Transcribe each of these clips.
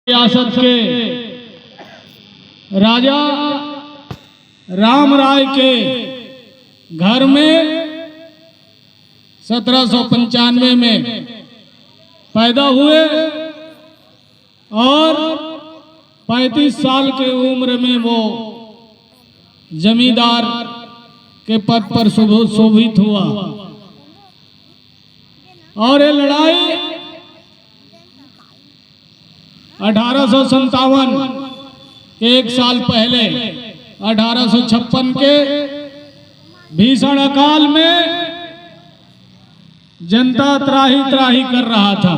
रियासत के राजा राम राय के घर में 1795 में पैदा हुए और 35 साल के उम्र में वो जमींदार के पद पर शोभित हुआ। और ये लड़ाई 1857 के एक साल पहले 1856 के भीषण अकाल में जनता त्राही त्राही कर रहा था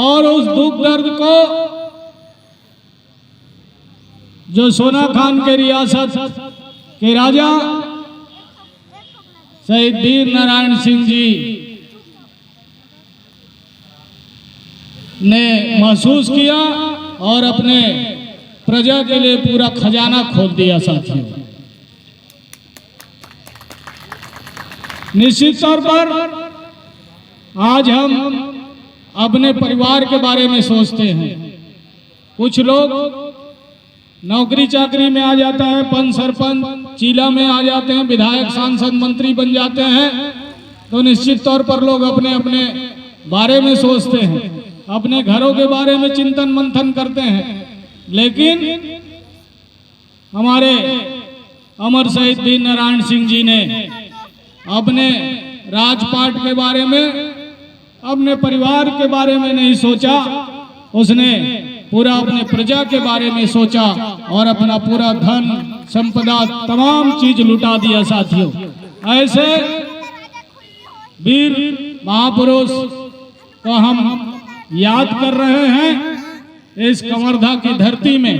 और उस दुख दर्द को जो सोना खान के रियासत के राजा शहीद वीर नारायण सिंह जी ने महसूस किया और अपने प्रजा के लिए पूरा खजाना खोल दिया। साथियों, निश्चित तौर पर आज हम अपने परिवार के बारे में सोचते हैं। कुछ लोग नौकरी चाकरी में आ जाता है, पंच सरपंच चीला में आ जाते हैं, विधायक सांसद मंत्री बन जाते हैं, तो निश्चित तौर पर लोग अपने अपने बारे में सोचते हैं, अपने घरों के बारे में चिंतन मंथन करते हैं। लेकिन हमारे अमर शहीद वीर नारायण सिंह जी ने अपने राजपाट के बारे में, अपने परिवार के बारे में नहीं सोचा, उसने पूरा अपने प्रजा के बारे में सोचा और अपना पूरा धन संपदा तमाम चीज लुटा दिया। साथियों, ऐसे वीर महापुरुष को हम याद कर रहे हैं इस कवर्धा की धरती में।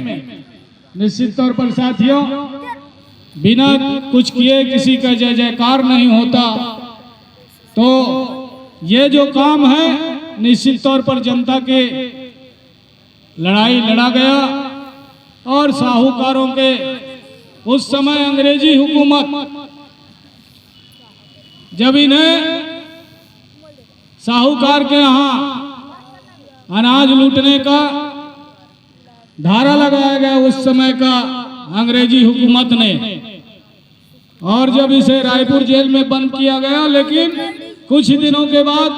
निश्चित तौर पर साथियों, बिना कुछ किए किसी का जय जयकार नहीं होता। तो ये जो काम है निश्चित तौर पर जनता के लड़ाई लड़ा गया और साहूकारों के उस समय अंग्रेजी हुकूमत जब इन्हें साहूकार के यहाँ अनाज लूटने का धारा लगाया गया उस समय का अंग्रेजी हुकूमत ने, और जब इसे रायपुर जेल में बंद किया गया, लेकिन कुछ दिनों के बाद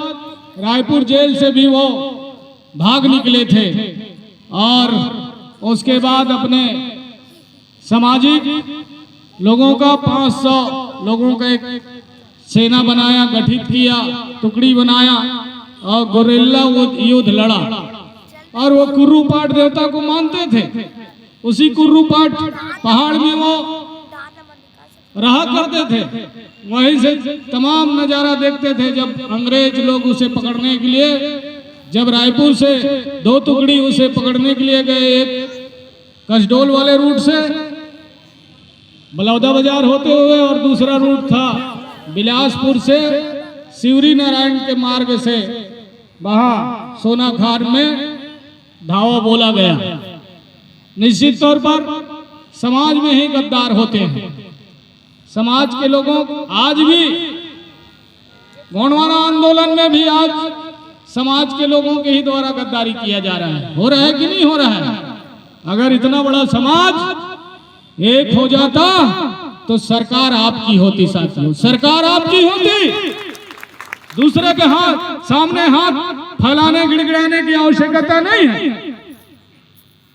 रायपुर जेल से भी वो भाग निकले थे और उसके बाद अपने सामाजिक लोगों का 500 लोगों का एक सेना बनाया, गठित किया, टुकड़ी बनाया और गोरिल्ला युद्ध लड़ा। और वो कुर्रूपाट देवता को मानते थे, उसी कुर्रूपाट पहाड़ में वो रहा करते थे, वहीं से तमाम नजारा देखते थे। जब अंग्रेज लोग उसे पकड़ने के लिए, जब रायपुर से 2 टुकड़ी उसे पकड़ने के लिए गए, एक कसडोल वाले रूट से बलौदा बाजार होते हुए और दूसरा रूट था बिलासपुर से शिवरी नारायण के मार्ग से, वहां सोना खान में धावा बोला गया। निश्चित तौर पर समाज में ही गद्दार होते हैं। समाज के लोगों आज भी गोंडवाना आंदोलन में भी आज समाज के लोगों के ही द्वारा गद्दारी किया जा रहा है। हो रहा है कि नहीं हो रहा है? अगर इतना बड़ा समाज एक हो जाता तो सरकार आपकी होती। साथियों, सरकार आपकी होती, दूसरे के सामने हाथ फैलाने गिड़गिड़ाने की आवश्यकता नहीं है।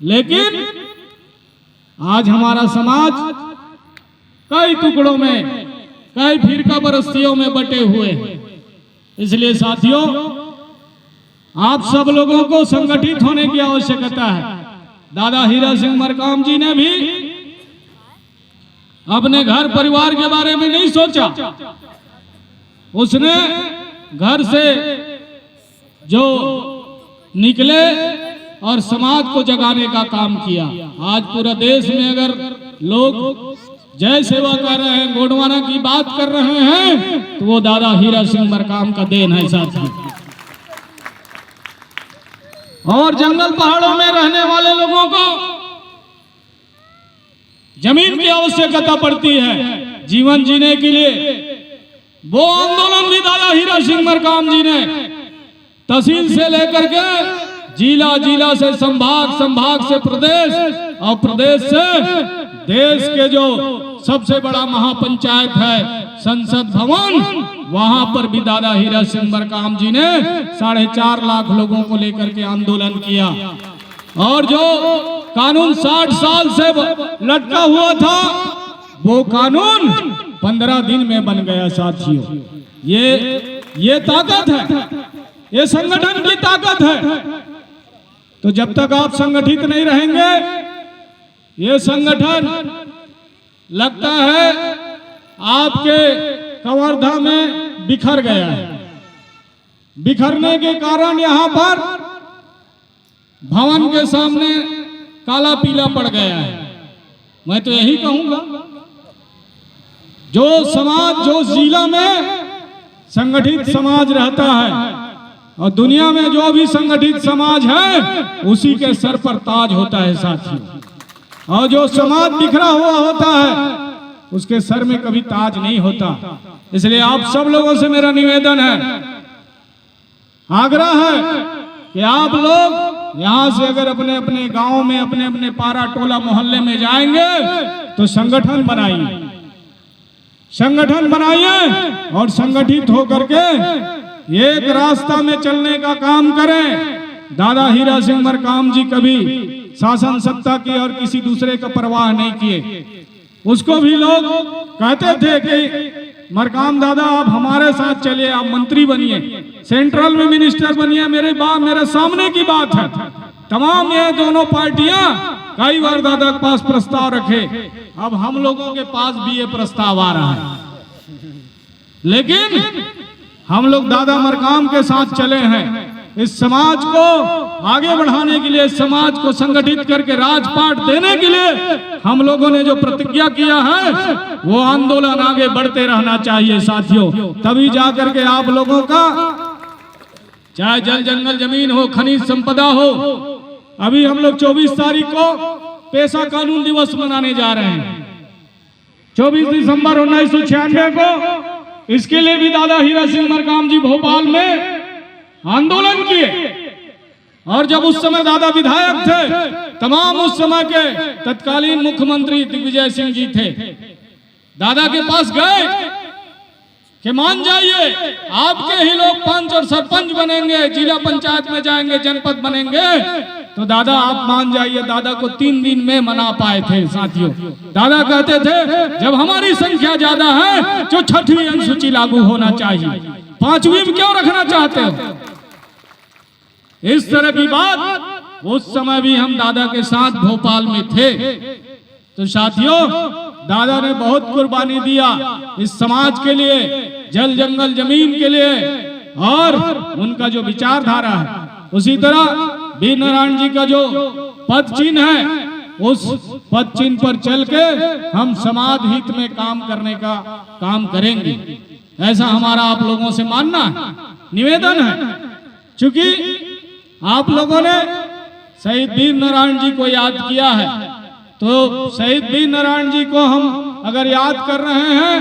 लेकिन आज हमारा समाज कई टुकड़ों में, कई फिरका परस्तियों में बटे हुए हैं। इसलिए साथियों, आप सब लोगों को संगठित होने की आवश्यकता है। दादा हीरा सिंह मरकाम जी ने भी अपने घर परिवार के बारे में नहीं सोचा, उसने घर से जो निकले और समाज को जगाने का काम किया। आज पूरा देश में अगर लोग जय सेवा कर रहे हैं, गोंडवाना की बात कर रहे हैं, तो वो दादा हीरा सिंह मरकाम का देन है। साथियों, और जंगल पहाड़ों में रहने वाले लोगों को जमीन की आवश्यकता पड़ती है जीवन जीने के लिए। वो आंदोलन भी दादा हीरा सिंह मरकाम जी ने तहसील से लेकर के जिला, जिला से संभाग, संभाग से प्रदेश और प्रदेश से देश के जो सबसे बड़ा महापंचायत है संसद भवन, वहां पर भी दादा हीरा सिंह मरकाम जी ने 4.5 लाख लोगों को लेकर के आंदोलन किया। और जो कानून 60 साल से लटका हुआ था, वो कानून 15 दिन में बन गया। साथियों, ये ताकत है, ये संगठन की ताकत है। तो जब तक आप संगठित नहीं रहेंगे, ये संगठन लगता है आपके कवर्धा में बिखर गया है। बिखरने के कारण यहां पर भवन के सामने काला पीला पड़ गया है। मैं तो यही कहूंगा, जो समाज, जो जिला में संगठित समाज रहता है और दुनिया में जो भी संगठित समाज है, उसी के सर पर ताज होता है साथियों। और जो समाज बिखरा हुआ होता है, उसके सर में कभी ताज नहीं होता। इसलिए आप सब लोगों से मेरा निवेदन है, आग्रह है कि आप लोग यहां से अगर अपने अपने गांव में, अपने अपने पारा, टोला, मोहल्ले में जाएंगे तो संगठन बनाइए, संगठन बनाइए और संगठित होकर के एक रास्ता में चलने का काम करें। दादा हीरा सिंह मरकाम जी कभी शासन सत्ता की और किसी दूसरे का परवाह नहीं किए। उसको भी लोग कहते थे कि मरकाम दादा आप हमारे साथ चलिए, आप मंत्री बनिए, सेंट्रल में मिनिस्टर बनिए। मेरे सामने की बात है, तमाम ये दोनों पार्टियां कई बार दादा के पास प्रस्ताव रखे। अब हम लोगों के पास भी ये प्रस्ताव आ रहा है, लेकिन हम लोग दादा मरकाम के साथ चले हैं। इस समाज को आगे बढ़ाने के लिए, समाज को संगठित करके राजपाट देने के लिए हम लोगों ने जो प्रतिज्ञा किया है, वो आंदोलन आगे बढ़ते रहना चाहिए साथियों। तभी जाकर के आप लोगों का, चाहे जल जंगल जमीन हो, खनिज संपदा हो। अभी हम लोग 24 तारीख को पेशा कानून दिवस मनाने जा रहे हैं, 24 दिसंबर 1996 को। इसके लिए भी दादा हीरा सिंह मरकाम जी भोपाल में आंदोलन किए। और जब उस समय दादा विधायक थे, तमाम उस समय के तत्कालीन मुख्यमंत्री दिग्विजय सिंह जी थे, दादा के पास गए कि मान जाइए, आपके ही लोग पंच और सरपंच बनेंगे, जिला पंचायत में जाएंगे, जनपद बनेंगे। तो दादा आप मान जाइए। दादा को 3 दिन में मना पाए थे साथियों। दादा कहते थे जब हमारी संख्या ज्यादा है तो 6वीं अनुसूची लागू होना चाहिए, 5वीं में क्यों रखना चाहते हो? इस तरह की बात उस समय भी हम दादा के साथ भोपाल में थे। तो साथियों, दादा ने बहुत कुर्बानी दिया इस समाज के लिए, जल जंगल जमीन के लिए, और उनका जो विचारधारा है। उसी तरह वीर नारायण जी का जो पद चिन्ह है, उस पद चिन्ह पर चल के हम समाज हित में काम करने का काम करेंगे। ऐसा हमारा आप लोगों से मानना है, निवेदन है। क्योंकि आप लोगों ने शहीद वीर नारायण जी को याद किया है, तो शहीद वीर नारायण जी को हम अगर याद कर रहे हैं,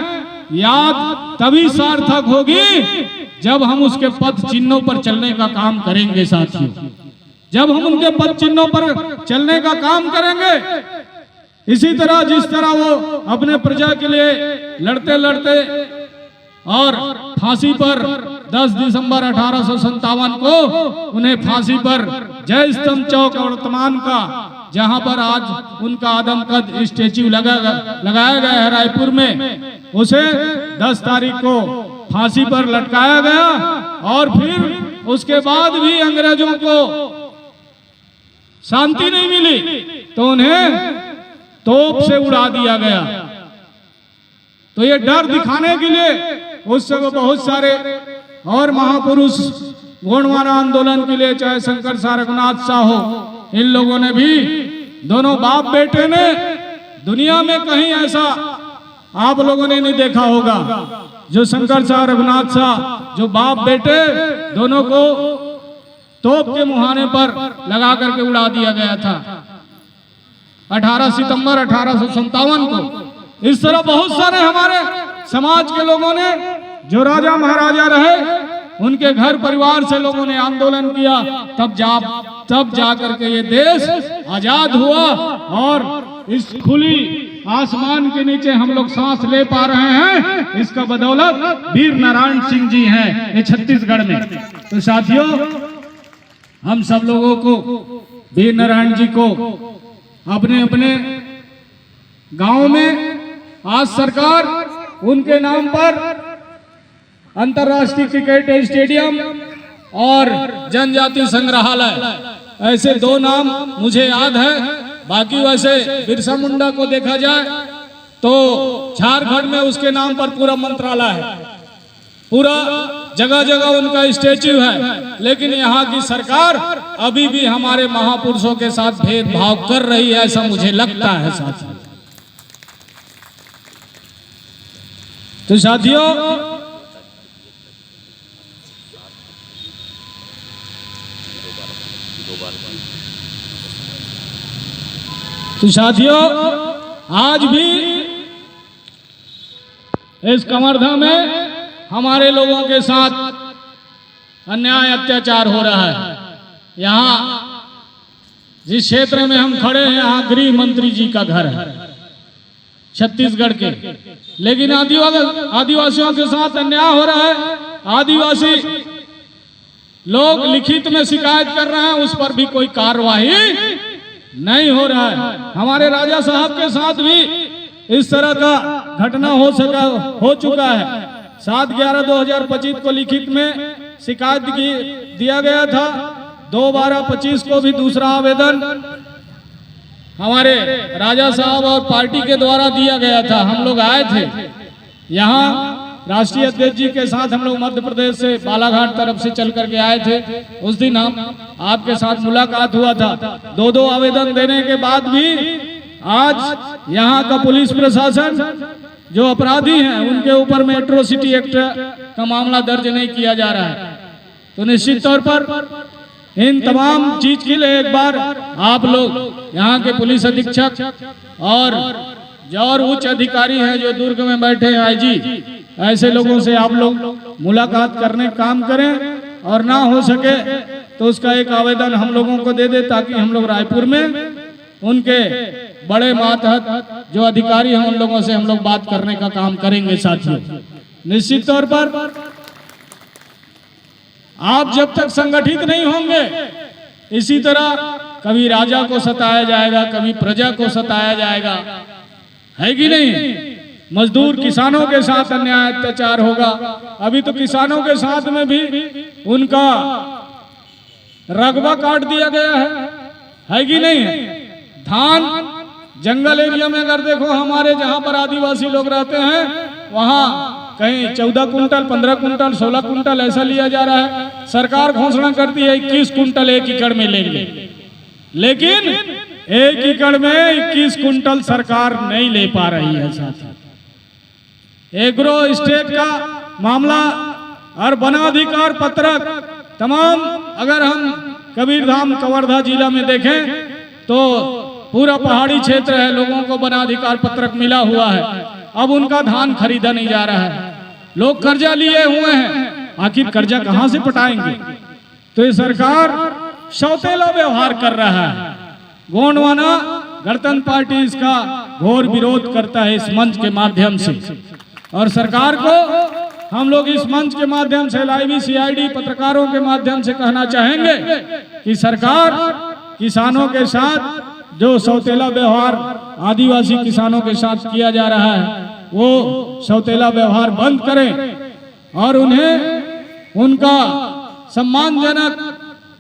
याद तभी सार्थक होगी जब हम उसके पद चिन्हों पर चलने का काम करेंगे साथियों। जब हम उनके पद चिन्हों पर चलने का काम करेंगे, इसी तरह जिस तरह वो अपने प्रजा के लिए लड़ते लड़ते और फांसी पर 10 दिसंबर 1857 को उन्हें फांसी पर जय स्तंभ चौक वर्तमान का, जहां पर आज उनका आदमकद स्टेच्यू लगाया गया है रायपुर में, उसे 10 तारीख को फांसी पर लटकाया गया। और फिर उसके बाद भी अंग्रेजों को शांति नहीं मिली तो उन्हें तोप से उड़ा दिया गया। तो ये डर दिखाने के लिए उस समय बहुत सारे और महापुरुष गोंडवाना आंदोलन के लिए, चाहे शंकर शाह, रघुनाथ शाह हो, इन लोगों ने भी, दोनों बाप बेटे ने, दुनिया में कहीं ऐसा आप लोगों ने नहीं देखा होगा जो शंकर शाह, रघुनाथ शाह, जो बाप बेटे दोनों को तोप के मुहाने पर लगा करके उड़ा दिया गया था 18 सितंबर 1857 को। इस तरह बहुत सारे हमारे समाज के लोगों ने, जो राजा महाराजा रहे, उनके घर परिवार से लोगों ने आंदोलन किया, तब जा करके ये देश आजाद हुआ और इस खुली आसमान के नीचे हम लोग सांस ले पा रहे हैं। इसका बदौलत वीर नारायण सिंह जी हैं ये छत्तीसगढ़ में। तो साथियों, हम सब लोगों को वीर नारायण जी को अपने अपने गांव में आज सरकार उनके नाम पर अंतर्राष्ट्रीय क्रिकेट स्टेडियम और जनजाति संग्रहालय, ऐसे 2 नाम मुझे याद है। बाकी वैसे बिरसा मुंडा को देखा जाए तो झारखंड में उसके नाम पर पूरा मंत्रालय है, पूरा जगह जगह उनका स्टैच्यू है। लेकिन यहाँ की सरकार अभी भी हमारे महापुरुषों के साथ भेदभाव कर रही है, ऐसा मुझे लगता है साथियों। तो साथियों, आज भी इस कवर्धा में हमारे लोगों के साथ अन्याय अत्याचार हो रहा है। यहाँ जिस क्षेत्र में हम खड़े हैं, यहाँ गृह मंत्री जी का घर है छत्तीसगढ़ के, लेकिन आदिवासियों के साथ अन्याय हो रहा है। आदिवासी लोग लिखित में शिकायत कर रहे हैं, उस पर भी कोई कार्रवाई नहीं हो रहा है। हमारे राजा साहब के साथ भी इस तरह का घटना हो चुका है। 7/11/2025 को लिखित में शिकायत दिया गया था। 2/12/25 को भी दूसरा आवेदन हमारे राजा साहब और पार्टी के द्वारा दिया गया था। हम लोग आए थे यहाँ, राष्ट्रीय अध्यक्ष जी के साथ हम लोग मध्य प्रदेश से बालाघाट तरफ से चल करके आए थे। उस दिन हम आपके साथ मुलाकात हुआ था। 2 आवेदन देने के बाद भी आज यहाँ का पुलिस प्रशासन जो अपराधी हैं उनके ऊपर में एट्रोसिटी एक्ट का मामला दर्ज नहीं किया जा रहा है। तो निश्चित तौर पर इन तमाम चीज के लिए एक बार आप लोग यहाँ के पुलिस अधीक्षक और जो और उच्च अधिकारी हैं जो दुर्ग में बैठे हैं, आईजी, ऐसे लोगों से आप लोग मुलाकात करने काम करें और ना हो सके तो उसका एक आवेदन हम लोगों को दे दे, ताकि हम लोग रायपुर में उनके बड़े मातहत जो अधिकारी हैं उन लोगों से हम लोग बात करने का काम करेंगे। साथियों, निश्चित तौर पर आप जब तक संगठित नहीं होंगे, इसी तरह कभी राजा को सताया जाएगा, कभी प्रजा को सताया जाएगा, है कि नहीं। मजदूर किसानों के साथ अन्याय अत्याचार होगा। अभी तो किसानों के साथ में भी उनका रकबा काट दिया गया है कि नहीं। धान जंगल एरिया में अगर देखो, हमारे जहां पर आदिवासी लोग रहते हैं वहां कहीं 14 कुंटल, 15 कुंटल, 16 कुंटल ऐसा लिया जा रहा है। सरकार घोषणा करती है 21 कुंटल 1 एकड़ में लेंगे, लेकिन 1 एकड़ में 21 कुंटल सरकार नहीं ले पा रही है। साथियों, एग्रो स्टेट का मामला और वनाधिकार पत्रक तमाम, अगर हम कबीरधाम कवर्धा जिला में देखें तो पूरा पहाड़ी क्षेत्र है, लोगों को वनाधिकार पत्रक मिला हुआ है। अब उनका धान खरीदा नहीं जा रहा है, लोग कर्जा लिए हुए हैं। आखिर कर्जा कहां से पटाएंगे। तो ये सरकार सौतेला व्यवहार कर रहा है। गोंडवाना गणतंत्र पार्टी इसका घोर विरोध करता है इस मंच के माध्यम से, और सरकार को हम लोग इस मंच के माध्यम से लाइव CID पत्रकारों के माध्यम से कहना चाहेंगे कि सरकार किसानों के साथ जो सौतेला व्यवहार आदिवासी किसानों के साथ किया जा रहा है वो सौतेला व्यवहार बंद करें और उन्हें उनका सम्मानजनक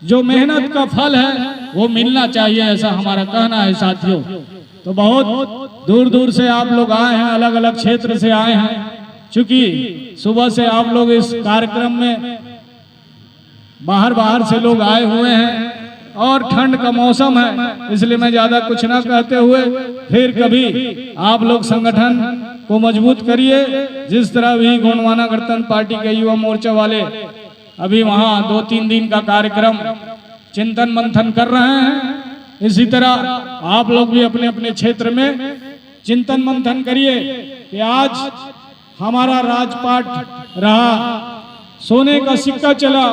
जो मेहनत का फल है वो मिलना चाहिए, ऐसा हमारा कहना है। साथियों, तो बहुत दूर दूर से आप लोग आए हैं, अलग अलग क्षेत्र से आए हैं। चूंकि सुबह से आप लोग इस कार्यक्रम में बाहर से लोग आए हुए हैं और ठंड का मौसम है, इसलिए मैं ज्यादा कुछ ना कहते हुए फिर कभी आप लोग संगठन को मजबूत करिए। जिस तरह भी गोंडवाना गणतंत्र पार्टी के युवा मोर्चा वाले अभी वहां 2-3 दिन का कार्यक्रम चिंतन मंथन कर रहे हैं, इसी तरह आप लोग भी अपने अपने क्षेत्र में चिंतन मंथन करिए कि आज हमारा राजपाट रहा सोने का सिक्का चला।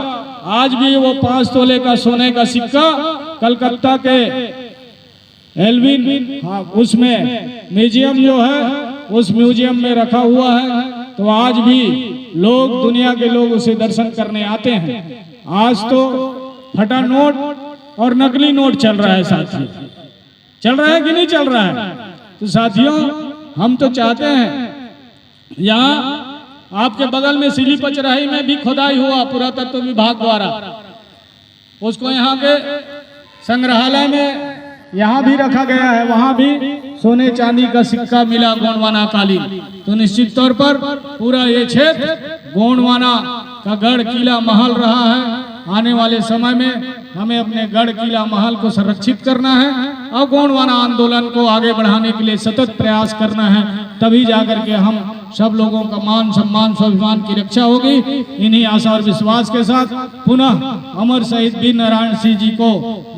आज भी वो 5 तोले का सोने का सिक्का कलकत्ता के एल्विन, हाँ, उसमें म्यूजियम जो है उस म्यूजियम में रखा हुआ है। तो आज भी लोग, दुनिया के लोग उसे दर्शन करने आते हैं। आज तो फटा नोट और नकली नोट चल रहा है साथियों, चल रहा है कि नहीं चल रहा है? तो साथियों, हम तो चाहते हैं, यहाँ आपके बगल में सिली पचराही में भी खुदाई हुआ पुरातत्व विभाग द्वारा, उसको यहाँ के संग्रहालय में यहाँ भी रखा गया है। वहाँ भी सोने चांदी का सिक्का मिला गोंडवाना कालीन। तो निश्चित तौर पर पूरा ये क्षेत्र गोंडवाना का गढ़ किला महल रहा है। आने वाले समय में हमें अपने गढ़ किला महल को संरक्षित करना है और गोंडवाना आंदोलन को आगे बढ़ाने के लिए सतत प्रयास करना है। तभी जाकर के हम सब लोगों का मान सम्मान स्वाभिमान की रक्षा होगी। इन्हीं आशा और विश्वास के साथ पुनः अमर शहीद वीर नारायण सिंह जी को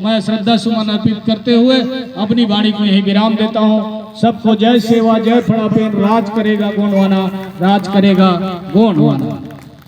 मैं श्रद्धा सुमन अर्पित करते हुए अपनी वाणी को यही विराम देता हूँ। सबको जय सेवा, जय फड़ापेन। राज करेगा गोंडवाना, राज करेगा गोंडवाना।